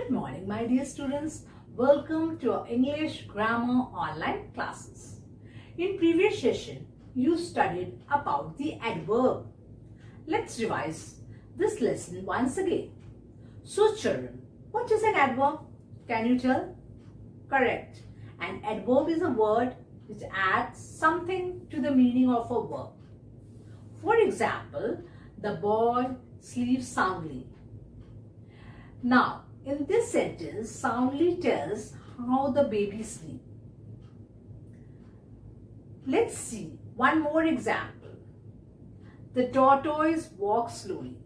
Good morning, my dear students. Welcome to our English grammar online classes. In previous session, you studied about the adverb. Let's revise this lesson once again. So children, what is an adverb? Can you tell? Correct. An adverb is a word which adds something to the meaning of a verb. For example, the boy sleeps soundly. Now, in this sentence, soundly tells how the baby sleeps. Let's see one more example. The tortoise walks slowly.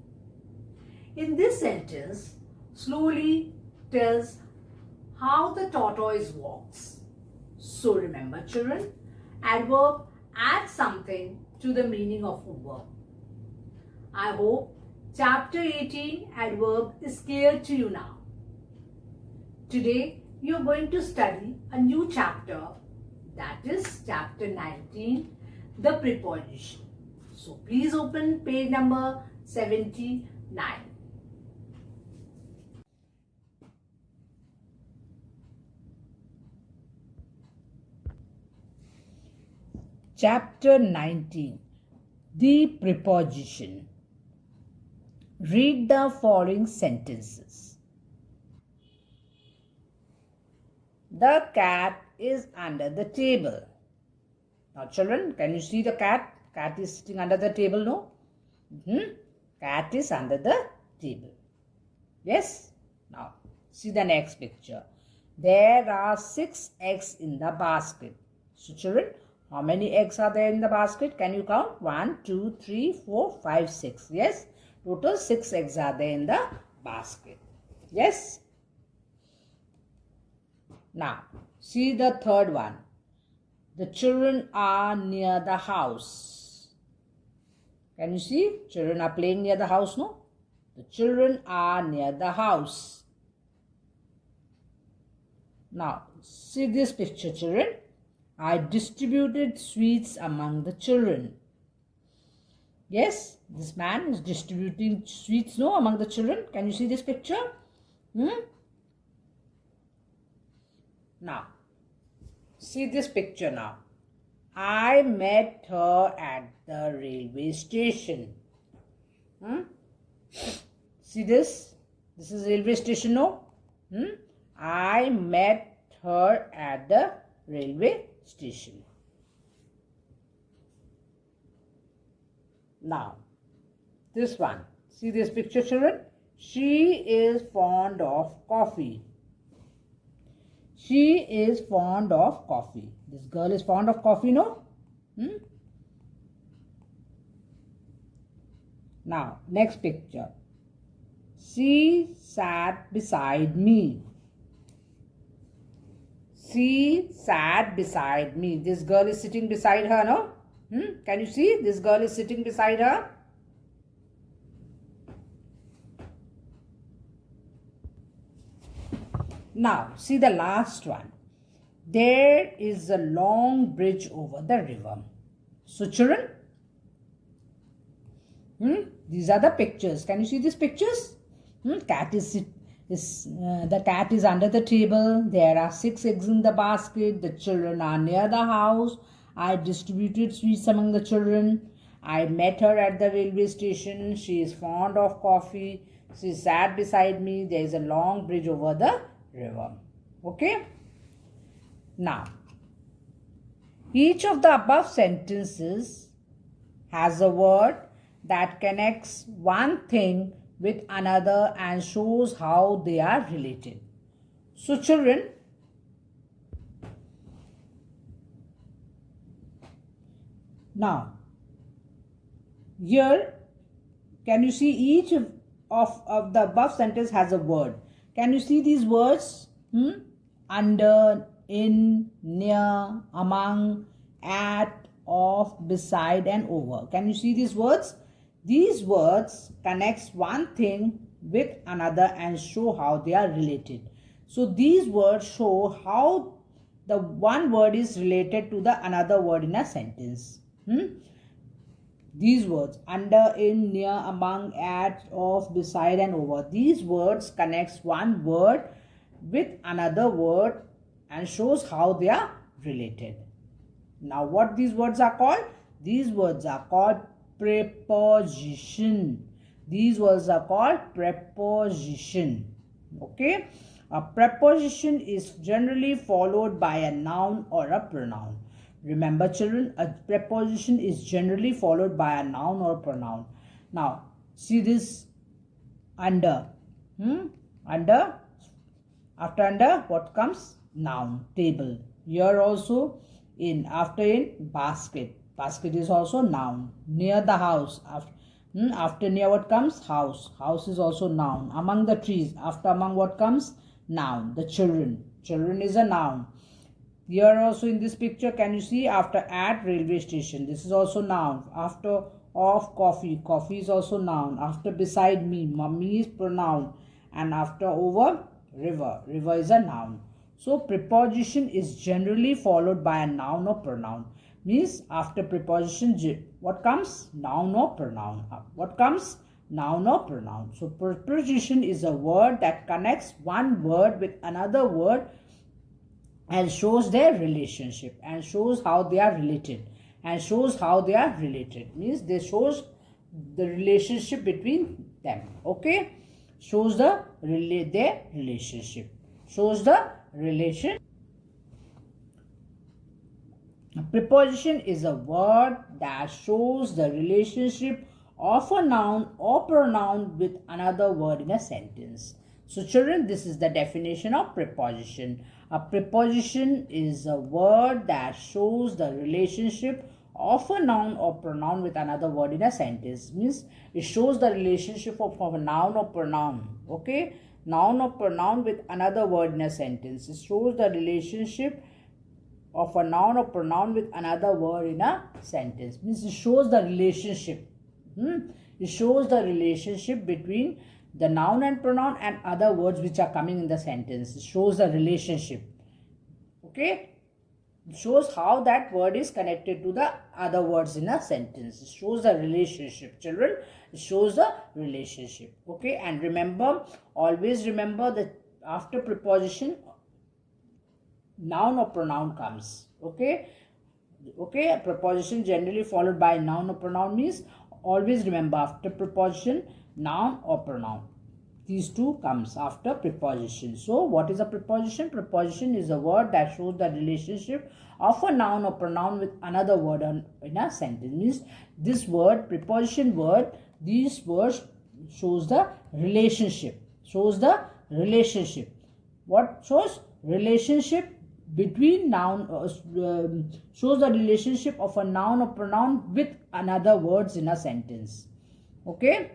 In this sentence, slowly tells how the tortoise walks. So remember children, adverb adds something to the meaning of a verb. I hope chapter 18 adverb is clear to you now. Today you are going to study a new chapter, that is chapter 19, the preposition. So please open page number 79. Chapter 19, the preposition. Read the following sentences. The cat is under the table. Now children, can you see the cat? Cat is sitting under the table, no? Cat is under the table. Yes? Now, see the next picture. There are 6 eggs in the basket. So children, how many eggs are there in the basket? Can you count? 1, 2, 3, 4, 5, 6. Yes? Total 6 eggs are there in the basket. Yes? Now, see the third one. The children are near the house. Can you see? Children are playing near the house, no? The children are near the house. Now, see this picture, children. I distributed sweets among the children. Yes, this man is distributing sweets, no, among the children. Can you see this picture? Now, see this picture now. I met her at the railway station. See this? This is railway station, no? I met her at the railway station. Now, this one. See this picture, children? She is fond of coffee. She is fond of coffee. This girl is fond of coffee, no? Now, next picture. She sat beside me. She sat beside me. This girl is sitting beside her, no? Can you see? This girl is sitting beside her. Now, see the last one. There is a long bridge over the river. So, children, these are the pictures. Can you see these pictures? The cat is under the table. There are 6 eggs in the basket. The children are near the house. I distributed sweets among the children. I met her at the railway station. She is fond of coffee. She sat beside me. There is a long bridge over the river. Okay? Now, each of the above sentences has a word that connects one thing with another and shows how they are related. So children, now here can you see each of the above sentence has a word. Can you see these words? Under, in, near, among, at, of, beside and over. Can you see these words? These words connects one thing with another and show how they are related. So these words show how the one word is related to the another word in a sentence. These words under, in, near, among, at, of, beside and over. These words connects one word with another word and shows how they are related. Now what these words are called? These words are called preposition. These words are called preposition. Okay. A preposition is generally followed by a noun or a pronoun. Remember children, a preposition is generally followed by a noun or pronoun. Now see this under. Under. After under what comes? Noun. Table. Here also in. After in, basket. Basket is also noun. Near the house. After near what comes? House. House is also noun. Among the trees. After among what comes? Noun. The children. Children is a noun. Here also in this picture, can you see? After at, railway station. This is also noun. After of, coffee. Coffee is also noun. After beside me. Mummy is pronoun. And after over, river. River is a noun. So preposition is generally followed by a noun or pronoun. Means after preposition, what comes? Noun or pronoun. What comes? Noun or pronoun. So preposition is a word that connects one word with another word and shows their relationship and shows how they are related. And shows how they are related. Means they shows the relationship between them. Okay? Shows their relationship. Shows the relation. A preposition is a word that shows the relationship of a noun or pronoun with another word in a sentence. So children, this is the definition of preposition. A preposition is a word that shows the relationship of a noun or pronoun with another word in a sentence. Means it shows the relationship of a noun or pronoun. Okay? Noun or pronoun with another word in a sentence. It shows the relationship of a noun or pronoun with another word in a sentence. Means it shows the relationship. It shows the relationship between the noun and pronoun and other words which are coming in the sentence. It shows the relationship. Okay? It shows how that word is connected to the other words in a sentence. It shows the relationship. Children, it shows the relationship. Okay? And remember, always remember that after preposition, noun or pronoun comes. Okay? Okay? A preposition generally followed by noun or pronoun means always remember after preposition, noun or pronoun. These two comes after preposition. So what is a preposition? Preposition is a word that shows the relationship of a noun or pronoun with another word in a sentence. Means this word, preposition word, these words shows the relationship. Shows the relationship. What shows? Relationship between noun, shows the relationship of a noun or pronoun with another words in a sentence. Okay?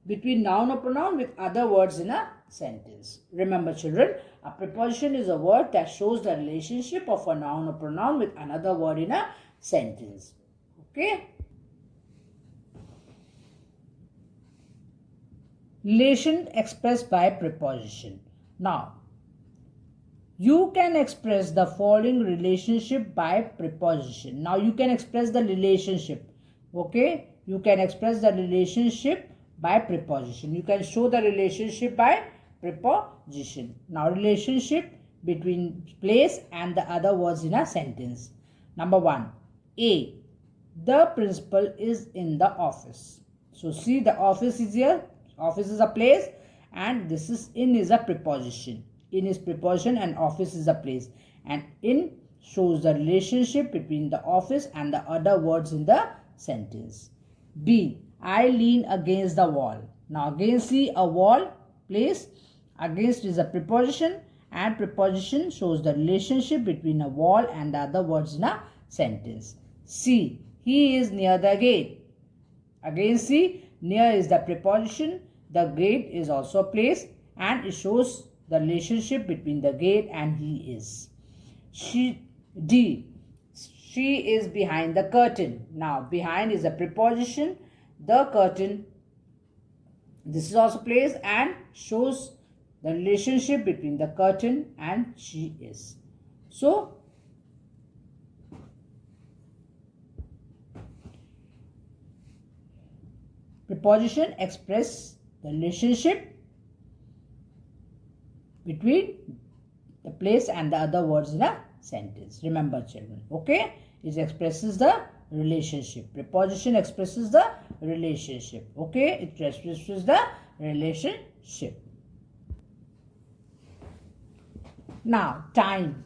Between noun or pronoun with other words in a sentence. Remember children, a preposition is a word that shows the relationship of a noun or pronoun with another word in a sentence. Okay? Relation expressed by preposition. Now, you can express the following relationship by preposition. Now, you can express the relationship. Okay? You can express the relationship by preposition. You can show the relationship by preposition. Now, relationship between place and the other words in a sentence. Number 1. A. The principal is in the office. So, see, the office is here. Office is a place and this is in is a preposition. In is preposition and office is a place. And in shows the relationship between the office and the other words in the sentence. B. I lean against the wall. Now again see a wall, place. Against is a preposition and preposition shows the relationship between a wall and the other words in a sentence. C. He is near the gate. Again see, near is the preposition. The gate is also a place and it shows the relationship between the gate and he is. D. She is behind the curtain. Now behind is a preposition. The curtain, this is also place and shows the relationship between the curtain and she is. So Preposition express the relationship between the place and the other words in a sentence. Remember, children. Okay? It expresses the relationship. Preposition expresses the relationship. Okay? It expresses the relationship. Now, time.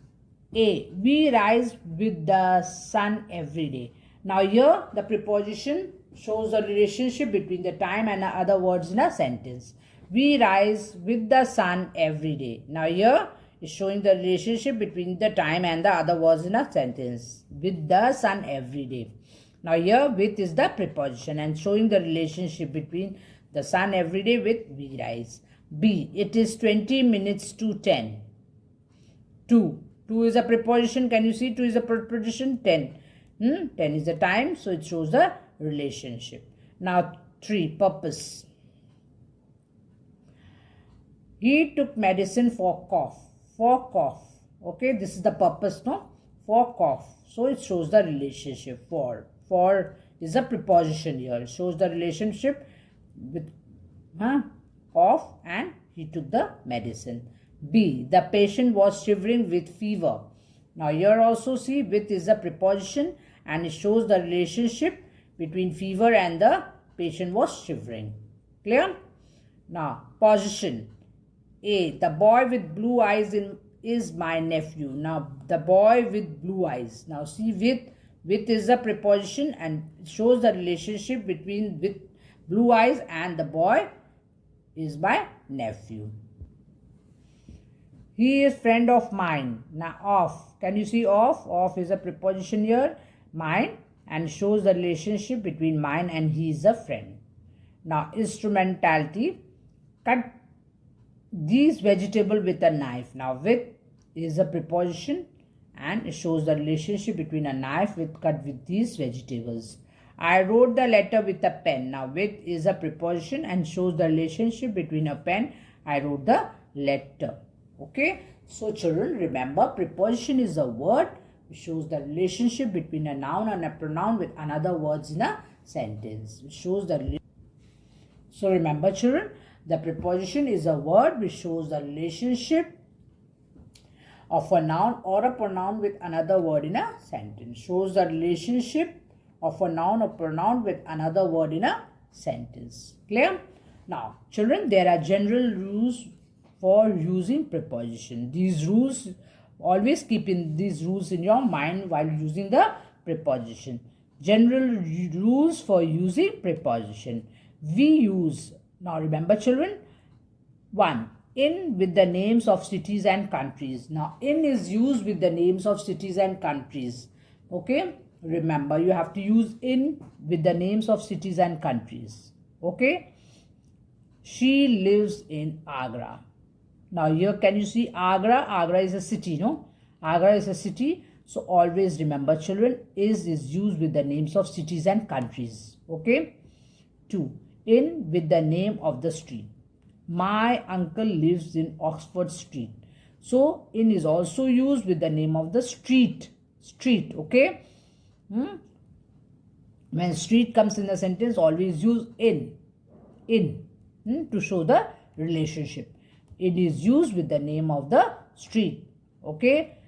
A. We rise with the sun every day. Now, here the preposition shows the relationship between the time and the other words in a sentence. We rise with the sun every day. Now, here is showing the relationship between the time and the other words in a sentence. With the sun every day. Now, here with is the preposition and showing the relationship between the sun every day with we rise. B. It is 20 minutes to 10. 2. 2 is a preposition. Can you see 2 is a preposition? 10. 10 is the time. So it shows the relationship. Now 3. Purpose. He took medicine for cough. For cough. Okay. This is the purpose, no? For cough. So it shows the relationship. For is a preposition here. It shows the relationship with cough and he took the medicine. B. The patient was shivering with fever. Now here also see with is a preposition and it shows the relationship between fever and the patient was shivering. Clear? Now position. A. The boy with blue eyes is my nephew. Now the boy with blue eyes. Now see with is a preposition and it shows the relationship between with blue eyes and the boy is my nephew. He is friend of mine. Now of. Can you see of? Of is a preposition here. Mine and shows the relationship between mine and he is a friend. Now instrumentality. Cut these vegetables with a knife. Now with is a preposition and it shows the relationship between a knife with cut with these vegetables. I wrote the letter with a pen. Now with is a preposition and shows the relationship between a pen. I wrote the letter. Okay. So children, remember preposition is a word which shows the relationship between a noun and a pronoun with another words in a sentence. It shows the So remember children, the preposition is a word which shows the relationship of a noun or a pronoun with another word in a sentence. Shows the relationship of a noun or pronoun with another word in a sentence. Clear? Now, children, there are general rules for using preposition. These rules, always keep in these rules in your mind while using the preposition. General rules for using preposition. We use, now remember children, 1. In with the names of cities and countries. Now, in is used with the names of cities and countries. Okay? Remember, you have to use in with the names of cities and countries. Okay? She lives in Agra. Now, here can you see Agra? Agra is a city, no? Agra is a city. So, always remember children, is used with the names of cities and countries. Okay? 2. In with the name of the street. My uncle lives in Oxford Street. So, in is also used with the name of the street. Street, okay? When street comes in the sentence, always use in. To show the relationship. It is used with the name of the street. Okay?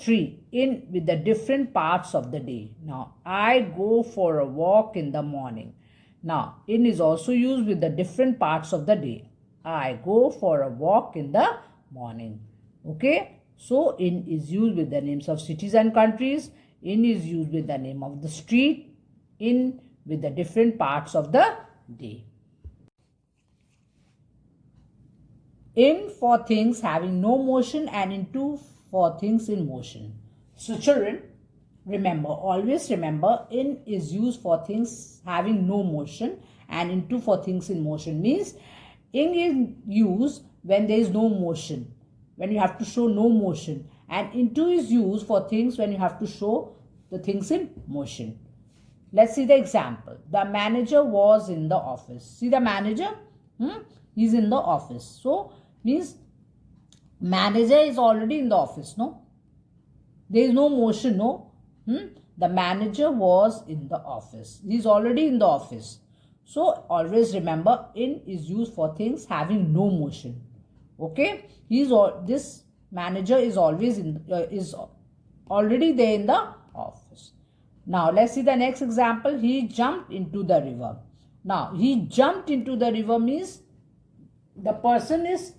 3. In with the different parts of the day. Now, I go for a walk in the morning. Now, in is also used with the different parts of the day. I go for a walk in the morning. Okay? So, in is used with the names of cities and countries. In is used with the name of the street. In with the different parts of the day. In for things having no motion and into for things in motion. So children, remember, always remember, in is used for things having no motion and into for things in motion. Means in is used when there is no motion, when you have to show no motion, and into is used for things when you have to show the things in motion. Let's see the example. The manager was in the office. See the manager? He's in the office. So, means manager is already in the office, no? There is no motion, no? The manager was in the office. He's already in the office. So always remember, in is used for things having no motion. Okay, this manager is always is already there in the office. Now let's see the next example. He jumped into the river. Now he jumped into the river means the person is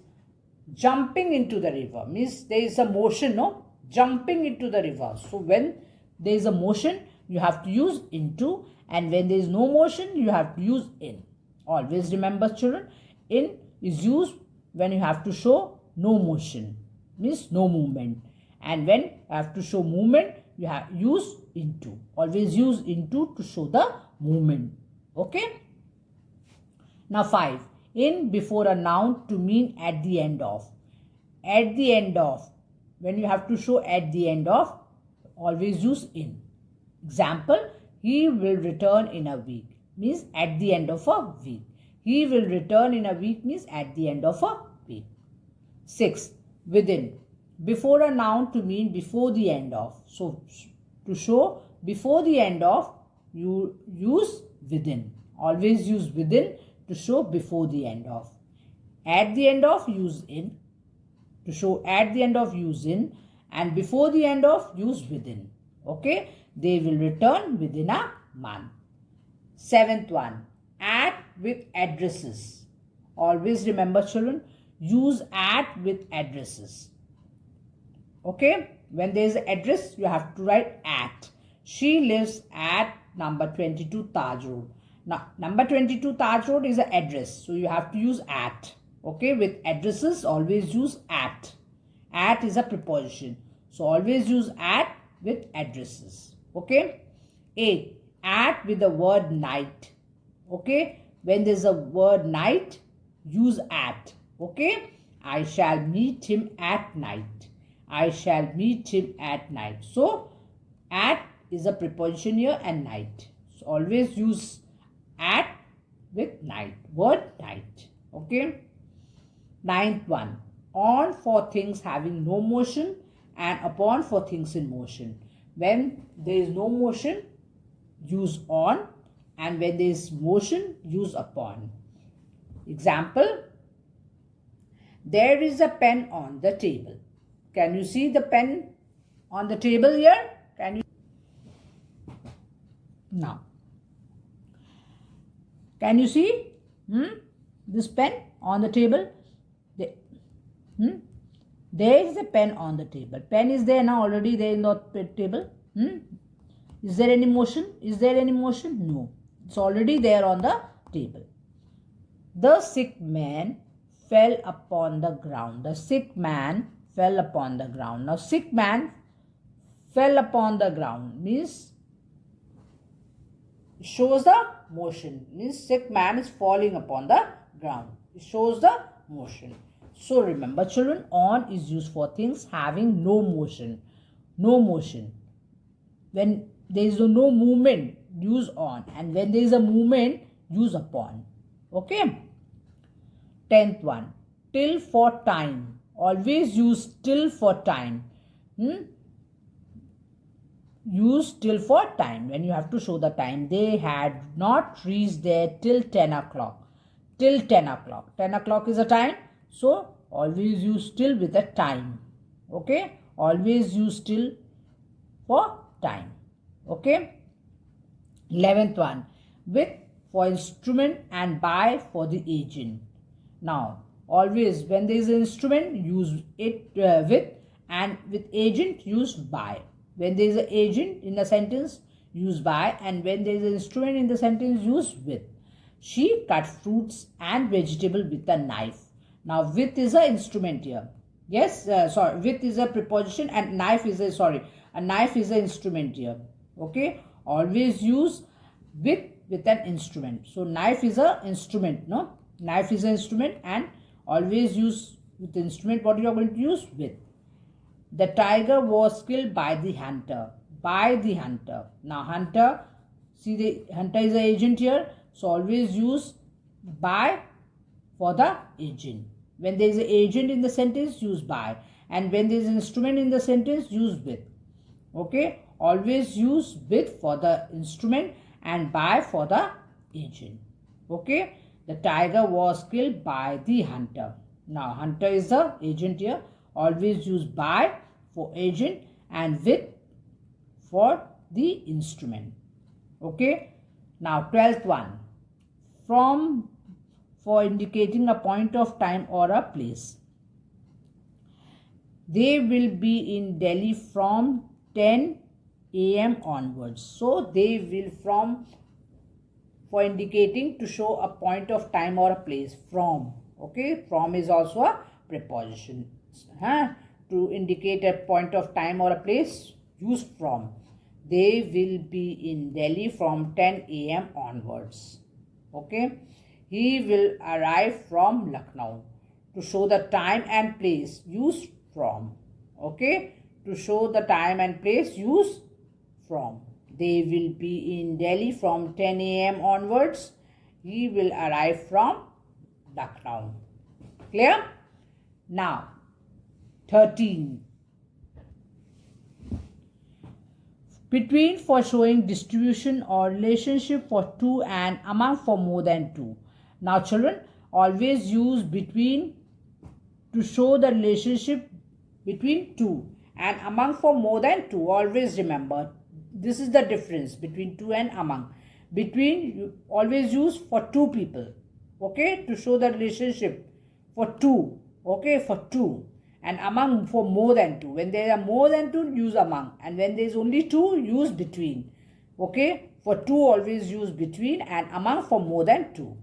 jumping into the river, means there is a motion, no, jumping into the river. So when there is a motion, you have to use into, and when there is no motion, you have to use in. Always remember, children, in is used when you have to show no motion, means no movement, and when you have to show movement, you have use into. Always use into to show the movement. Okay. Now 5. In before a noun to mean at the end of. At the end of. When you have to show at the end of, always use in. Example, he will return in a week, means at the end of a week. He will return in a week means at the end of a week. 6. Within. Before a noun to mean before the end of. So to show before the end of, you use within. Always use within to show before the end of. At the end of, use in. To show at the end of, use in. And before the end of, use within. Okay. They will return within a month. 7th one. At with addresses. Always remember, children, use at with addresses. Okay. When there is an address, you have to write at. She lives at number 22 Taj Road. Now, number 22 Taj Road is an address. So you have to use at. Okay. With addresses, always use at. At is a preposition. So always use at with addresses. Okay. 8. At with the word night. Okay. When there's a word night, use at. Okay. I shall meet him at night. I shall meet him at night. So at is a preposition here and night. So always use at with night. Word night. Okay. 9th one. On for things having no motion and upon for things in motion. When there is no motion, use on, and when there is motion, use upon. Example, there is a pen on the table. Can you see the pen on the table here? Can you? Now, can you see this pen on the table? There is a pen on the table. Pen is there now, already there in the table. Is there any motion? Is there any motion? No. It's already there on the table. The sick man fell upon the ground. The sick man fell upon the ground. Now, sick man fell upon the ground means it shows the motion. Means sick man is falling upon the ground. It shows the motion. So remember, children, on is used for things having no motion. No motion. When there is no movement, use on. And when there is a movement, use upon. Okay. 10th one. Till for time. Always use till for time. Use till for time when you have to show the time. They had not reached there till 10 o'clock. Till 10 o'clock. 10 o'clock is a time. So always use till with a time. Okay. Always use till for time. Okay. 11th one. With for instrument and by for the agent. Now, always when there is an instrument, use it with, and with agent, use by. When there is an agent in the sentence, use by, and when there is an instrument in the sentence, use with. She cut fruits and vegetable with a knife. Now, with is an instrument here. Yes, with is a preposition and knife is a knife is an instrument here. Okay, always use with an instrument. So, knife is an instrument, no? Knife is an instrument, and always use with the instrument what you are going to use with. The tiger was killed by the hunter. By the hunter. Now, hunter, see the hunter is an agent here. So, always use by for the agent. When there is an agent in the sentence, use by. And when there is an instrument in the sentence, use with. Okay. Always use with for the instrument and by for the agent. Okay, the tiger was killed by the hunter. Now, hunter is the agent here. Always use by for agent and with for the instrument. Okay, now 12th one. From for indicating a point of time or a place. They will be in Delhi from 10 a.m. onwards. So they will from for indicating to show a point of time or a place. From. Okay, from is also a preposition. To indicate a point of time or a place, use from. They will be in Delhi from 10 a.m. onwards. Okay, he will arrive from Lucknow. To show the time and place, use from. Okay, to show the time and place, use from. They will be in Delhi from 10 a.m. onwards. He will arrive from Lucknow. Clear? Now, 13. Between for showing distribution or relationship for two and among for more than two. Now children, always use between to show the relationship between two and among for more than two. Always remember, this is the difference between two and among. Between, you always use for two people. Okay, to show the relationship for two. Okay, for two. And among for more than two. When there are more than two, use among. And when there is only two, use between. Okay, for two, always use between, and among for more than two.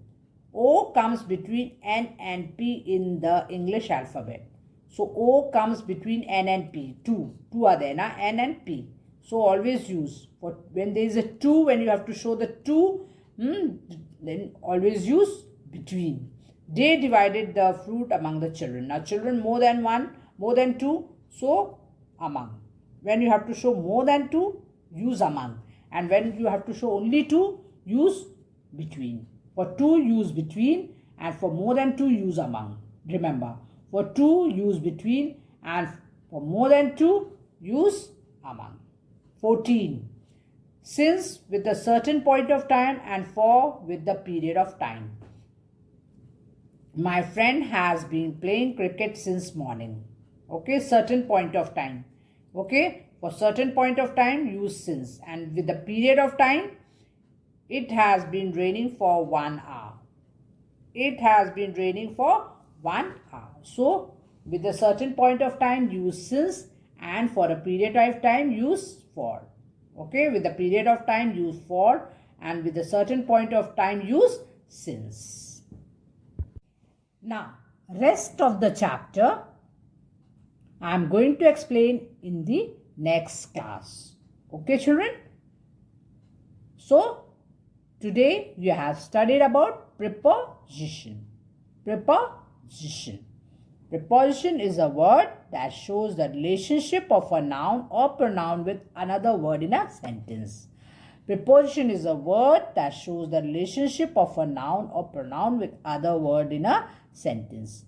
O comes between N and P in the English alphabet. So O comes between N and P. Two are there, na? N and P. So always use for when there is a two, when you have to show the two, then always use between. They divided the fruit among the children. Now children more than one, more than two, so among. When you have to show more than two, use among. And when you have to show only two, use between. For two, use between, and for more than two, use among. Remember, for two, use between, and for more than two, use among. 14. Since with a certain point of time and for with the period of time. My friend has been playing cricket since morning. Okay, certain point of time. Okay, for certain point of time, use since. And with the period of time, it has been raining for 1 hour. It has been raining for 1 hour. So, with a certain point of time, use since. And for a period of time, use for. Okay, with the period of time, use for. And with a certain point of time, use since. Now, rest of the chapter I am going to explain in the next class. Okay, children? So, today you have studied about preposition. Preposition. Preposition is a word that shows the relationship of a noun or pronoun with another word in a sentence. Preposition is a word that shows the relationship of a noun or pronoun with other word in a sentence.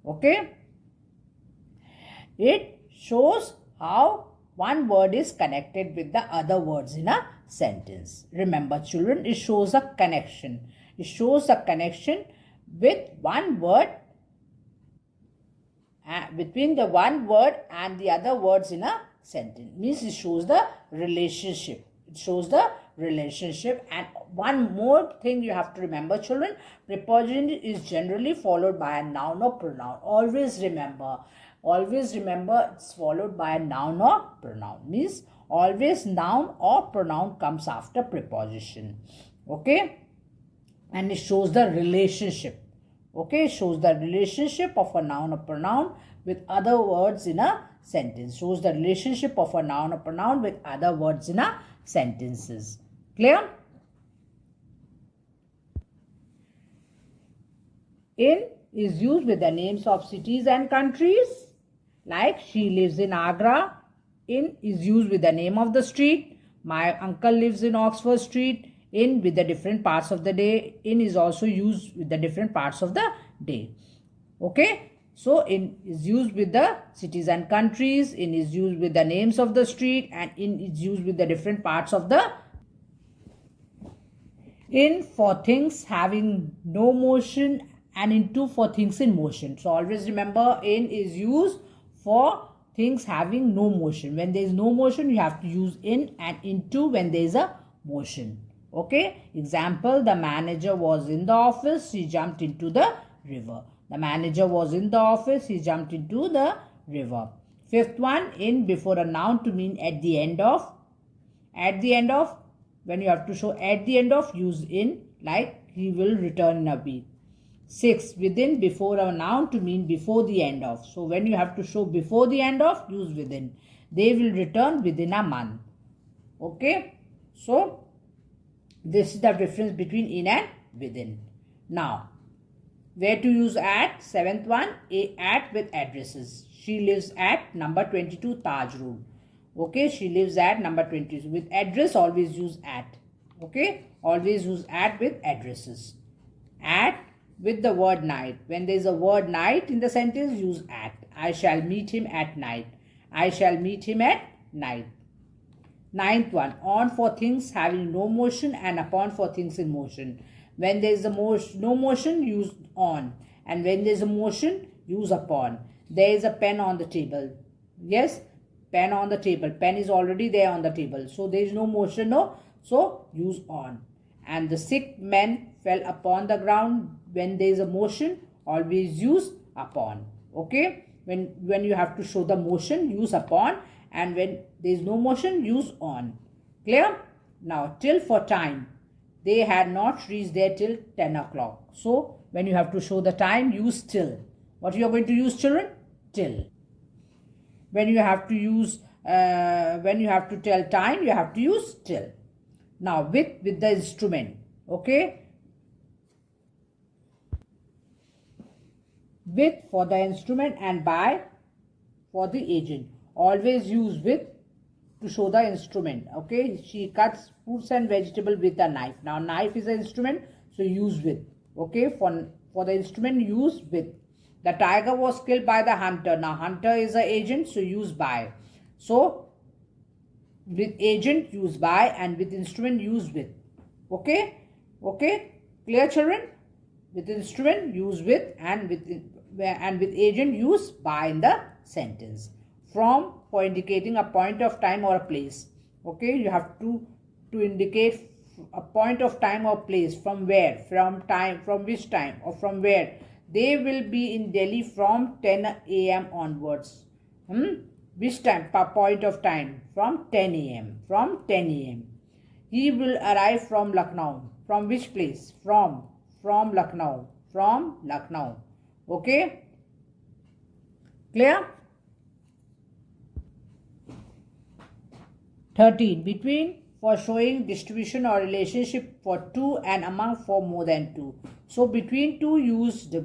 Okay? It shows how one word is connected with the other words in a sentence. Remember children, it shows a connection. It shows a connection with one word, between the one word and the other words in a sentence. Means it shows the relationship. It shows the relationship. And one more thing you have to remember children, preposition is generally followed by a noun or pronoun. Always remember it's followed by a noun or pronoun. Means always noun or pronoun comes after preposition. Okay, and it shows the relationship. Okay, it shows the relationship of a noun or pronoun with other words in a sentence. Shows the relationship of a noun or pronoun with other words in a sentences. Clear? In is used with the names of cities and countries. Like she lives in Agra. In is used with the name of the street. My uncle lives in Oxford Street. In with the different parts of the day. In is also used with the different parts of the day. Okay. So in is used with the cities and countries. In is used with the names of the street. And in is used with the different parts of the. In for things having no motion and into for things in motion. So always remember, in is used for things having no motion. When there is no motion, you have to use in, and into when there is a motion. Okay. Example, the manager was in the office, he jumped into the river. The manager was in the office, he jumped into the river. Fifth one, in before a noun to mean at the end of. At the end of, when you have to show at the end of, use in, like he will return in a week. 6. Within before a noun to mean before the end of. So when you have to show before the end of, use within. They will return within a month. Okay. So this is the difference between in and within. Now, where to use at? 7th one, at with addresses. She lives at number 22 Taj Road. Okay, she lives at number 22. With address, always use at. Okay, always use at with addresses. At with the word night. When there is a word night in the sentence, use at. I shall meet him at night. I shall meet him at night. 9th one, on for things having no motion and upon for things in motion. When there is a no motion, use on. And when there is a motion, use upon. There is a pen on the table. Yes, pen on the table. Pen is already there on the table. So there is no motion, no. So use on. And the sick man fell upon the ground. When there is a motion, always use upon. Okay. When you have to show the motion, use upon. And when there is no motion, use on. Clear? Now, till for time. They had not reached there till 10 o'clock. So when you have to show the time, use till. What you are going to use, children? Till. When you have to use, when you have to tell time, you have to use till. Now with the instrument. Okay. With for the instrument and by for the agent. Always use with to show the instrument. Okay. She cuts fruits and vegetables with a knife. Now knife is an instrument, so use with. Okay. For the instrument, use with. The tiger was killed by the hunter. Now hunter is an agent, so use by. So with agent, use by, and with instrument, use with. Okay. Okay. Clear, children? With instrument, use with, and with agent, use by in the sentence. From for indicating a point of time or a place. Okay. You have to indicate a point of time or place. From where? From time. From which time? Or from where? They will be in Delhi from 10 a.m. onwards. Which time? Point of time. From 10 a.m. From 10 a.m. He will arrive from Lucknow. From which place? From Lucknow. From Lucknow. Okay. Clear? 13. Between for showing distribution or relationship for two and among for more than two. So between two, use the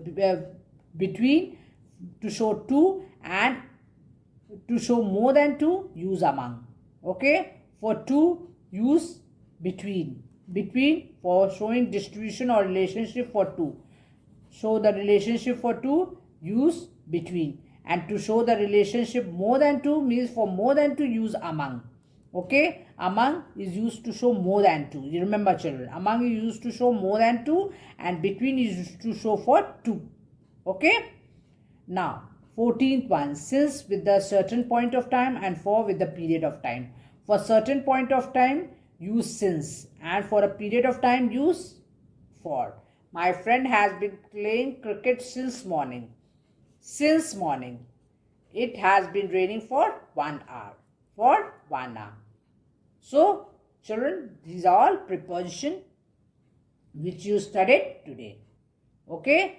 between to show two, and to show more than two, use among. Okay. For two, use between. Between for showing distribution or relationship for two. Show the relationship for two, use between. And to show the relationship more than two means for more than two, use among. Okay, among is used to show more than two. You remember, children, among is used to show more than two, and between is used to show for two. Okay. Now 14th one, since with the certain point of time and for with the period of time. For certain point of time, use since, and for a period of time, use for. My friend has been playing cricket since morning. Since morning. It has been raining for 1 hour. For 1 hour. So, children, these are all preposition which you studied today. Okay.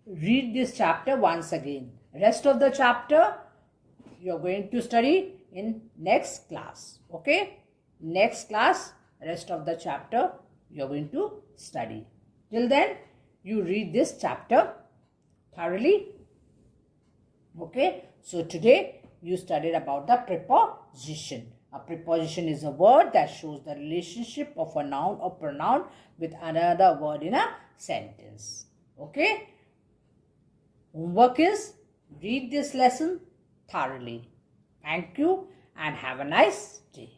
Read this chapter once again. Rest of the chapter you are going to study in next class. Okay. Next class, rest of the chapter you are going to study. Till then, you read this chapter thoroughly. Okay. So today you studied about the preposition. A preposition is a word that shows the relationship of a noun or pronoun with another word in a sentence. Okay. Homework is read this lesson thoroughly. Thank you and have a nice day.